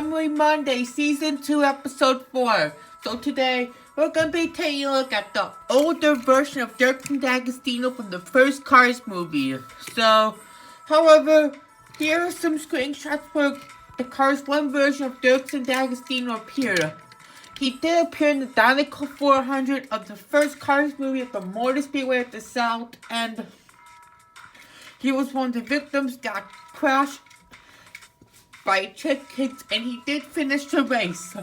Memory Monday, Season 2, Episode 4. So today, we're going to be taking a look at the older version of Dirkson D'Agostino from the first Cars movie. So, however, here are some screenshots where the Cars 1 version of Dirkson D'Agostino appeared. He did appear in the Dinoco 400 of the first Cars movie at the Motor Speedway at the South, and he was one of the victims that crashed by kids, and he did finish the race.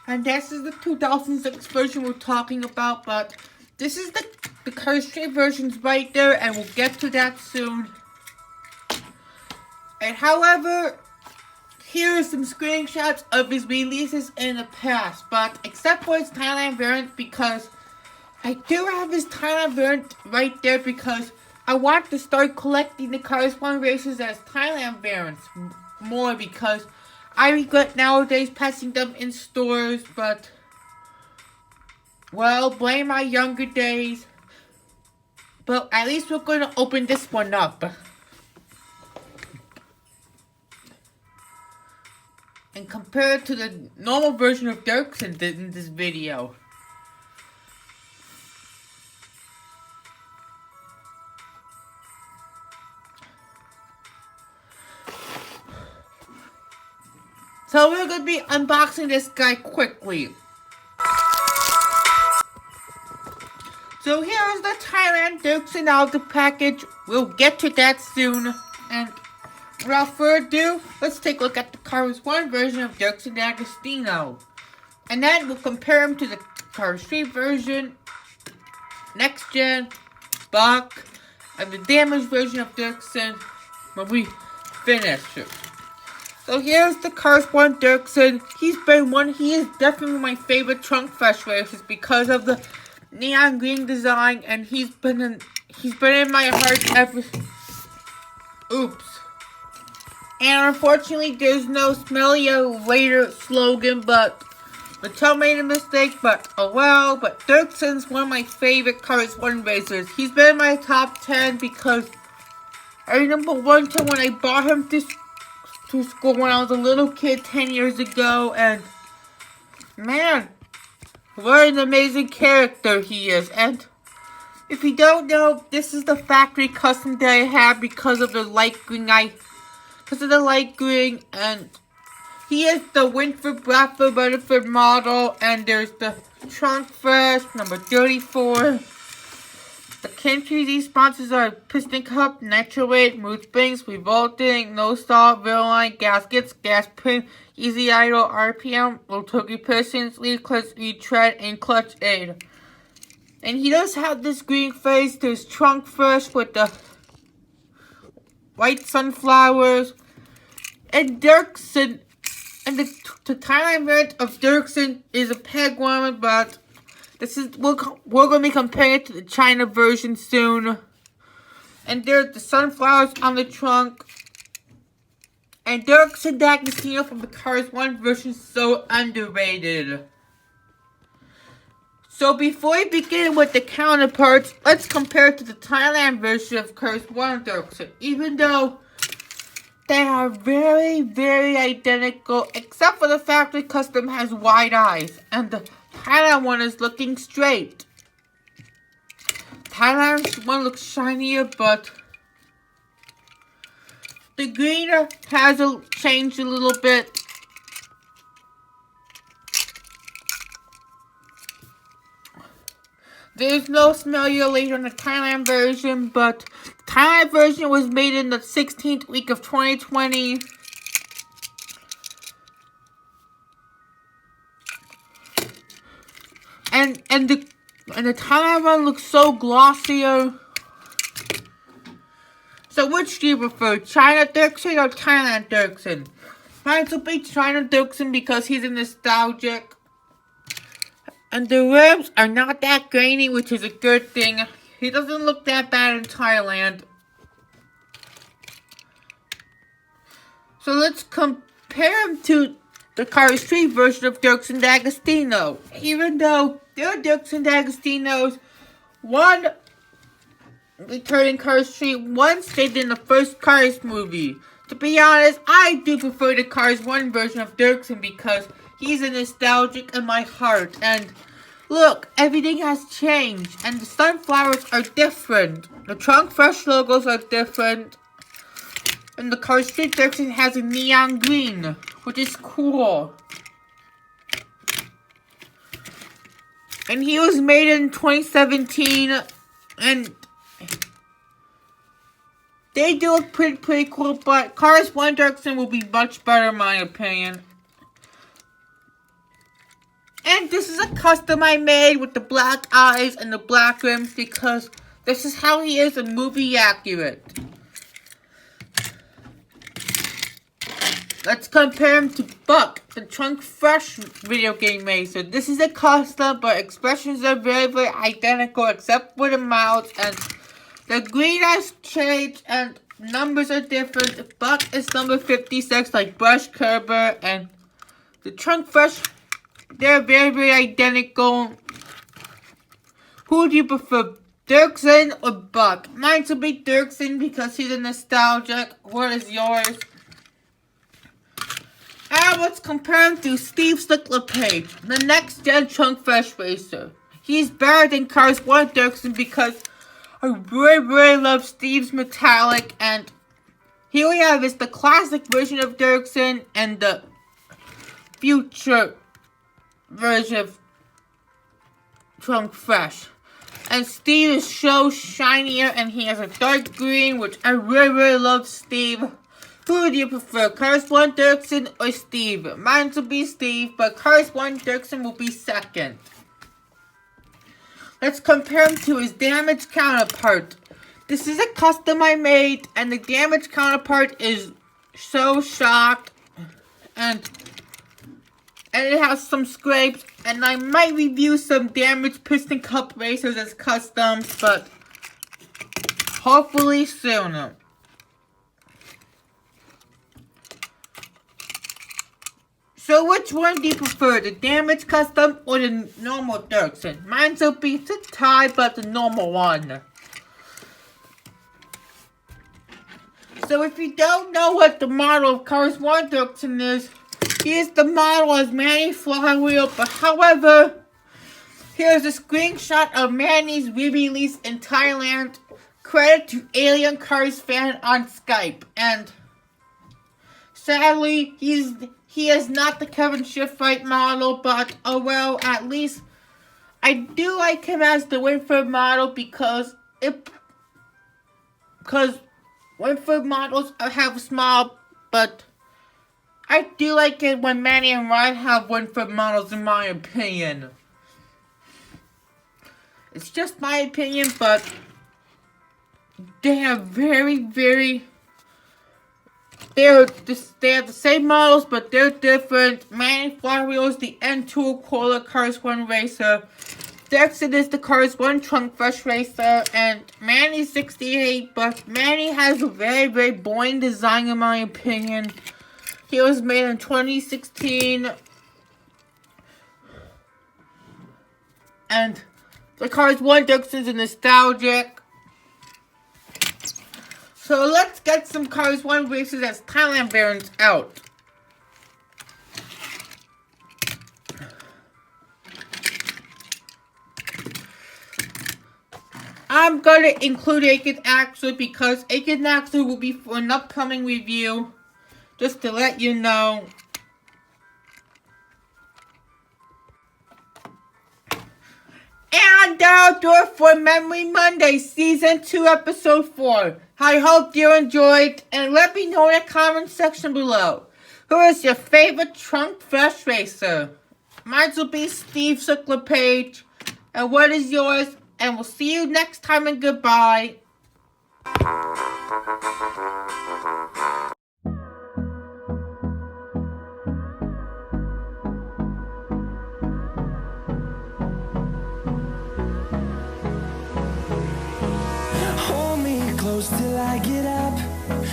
And this is the 2006 version we're talking about, but this is the Cars 3 versions right there, and we'll get to that soon. And however, here are some screenshots of his releases in the past, but except for his Thailand Variant, because I do have his Thailand Variant right there because I want to start collecting the Cars 1 races as Thailand Variants more, because I regret nowadays passing them in stores, but, well, blame my younger days. But at least we're going to open this one up and compare it to the normal version of Dirksen in this video. So we're going to be unboxing this guy quickly. So here's the Thailand Dirksen out of the package. We'll get to that soon. And without further ado, let's take a look at the Cars 1 version of Dirkson D'Agostino. And then we'll compare him to the Cars 3 version, Next Gen, Buck, and the damaged version of Dirksen when we finish it. So here's the Cars 1 Dirksen. He is definitely my favorite trunk fresh races because of the neon green design, and he's been in my heart ever. Oops. And unfortunately, there's no smell you later slogan, but Mattel made a mistake, but oh well. But Dirksen's one of my favorite Cars 1 racers. He's been in my top 10 because I remember one time when I bought him to school when I was a little kid 10 years ago, and man, what an amazing character he is. And if you don't know, this is the factory custom that I have because of the light green and he is the Winford Bradford Rutherford model, and there's the trunk fresh number 34. The KTZ sponsors are Piston Cup, Nitro Weight, Mood Springs, Revolting, No Stop, Line, Gaskets, Gas Print, Easy Idle, RPM, Rotoki Pistons, Lead Clutch, Retread, and Clutch Aid. And he does have this green face. There's Trunk Fresh with the white sunflowers. And Dirksen, and the Thailand Variant of Dirksen is a pegwarmer, but we're going to be comparing it to the China version soon. And there's the sunflowers on the trunk. And Dirkson D'Agostino from the Cars 1 version is so underrated. So before we begin with the counterparts, let's compare it to the Thailand version of Cars 1 Dirksen. Even though they are very, very identical, except for the factory custom has wide eyes, and the Thailand one is looking straight. Thailand's one looks shinier, but the green has changed a little bit. There's no smell you later on the Thailand version, but the Thailand version was made in the 16th week of 2020. And the Thailand one looks so glossier. So which do you prefer, China Dirksen or Thailand Dirksen? Mine will be China Dirksen because he's a nostalgic. And the rims are not that grainy, which is a good thing. He doesn't look that bad in Thailand. So let's compare him to the Cars 3 version of Dirkson D'Agostino. Even though there are Dirkson D'Agostinos, one returning Cars 3 once they did in the first Cars movie. To be honest, I do prefer the Cars 1 version of Dirksen because he's a nostalgic in my heart. And look, everything has changed and the sunflowers are different. The Trunk Fresh logos are different. And the Cars 3 Dirksen has a neon green, which is cool. And he was made in 2017, and they do look pretty cool, but Cars 1 Dirksen will be much better in my opinion. And this is a custom I made with the black eyes and the black rims because this is how he is in movie accurate. Let's compare him to Buck, the Trunk Fresh video game racer. This is a custom, but expressions are very identical except for the mouths, and the green has changed and numbers are different. Buck is number 56 like Brush Kerber, and the Trunk Fresh, they're very identical. Who do you prefer, Dirksen or Buck? Mine will be Dirksen because he's a nostalgic. What is yours? And let's compare him to Steve Slick-LePage, the next gen Trunk Fresh racer. He's better than Cars 1 Dirksen because I really love Steve's metallic, and here we have is the classic version of Dirksen and the future version of Trunk Fresh. And Steve is so shinier and he has a dark green, which I really love Steve. Who do you prefer, Cars 1 Dirksen or Steve? Mine will be Steve, but Cars 1 Dirksen will be second. Let's compare him to his damaged counterpart. This is a custom I made, and the damaged counterpart is so shocked, and it has some scrapes, and I might review some damaged Piston Cup Racers as customs, but hopefully soon. So which one do you prefer, the damaged custom or the normal Dirksen? Mine will be the tie, but the normal one. So if you don't know what the model of Cars 1 Dirksen is, here's the model as Manny Flywheel, but however, here's a screenshot of Manny's re-release in Thailand. Credit to Alien Cars fan on Skype, and sadly, he is not the Kevin Schiffright model, but oh well, at least I do like him as the Winford model because Winford models have a smile, but I do like it when Manny and Ryan have Winford models in my opinion. It's just my opinion, but they have they have the same models, but they're different. Manny Flywheel is the N2 Cola Cars 1 racer. Dirksen is the Cars 1 Trunk Fresh racer. And Manny's 68, but Manny has a very boring design in my opinion. He was made in 2016. And the Cars 1 Dirksen is nostalgic. So let's get some Cars 1 Racers as Thailand Variants out. I'm gonna include Aiken Axel because Aiken Axel will be for an upcoming review. Just to let you know. And that'll do it for Memory Monday, Season 2, Episode 4. I hope you enjoyed, and let me know in the comment section below. Who is your favorite Trunk Fresh racer? Mine will be Steve Slick-LePage. And what is yours? And we'll see you next time, and goodbye. Close till I get up.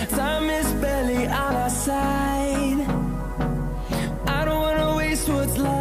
Time is barely on our side. I don't wanna waste what's left.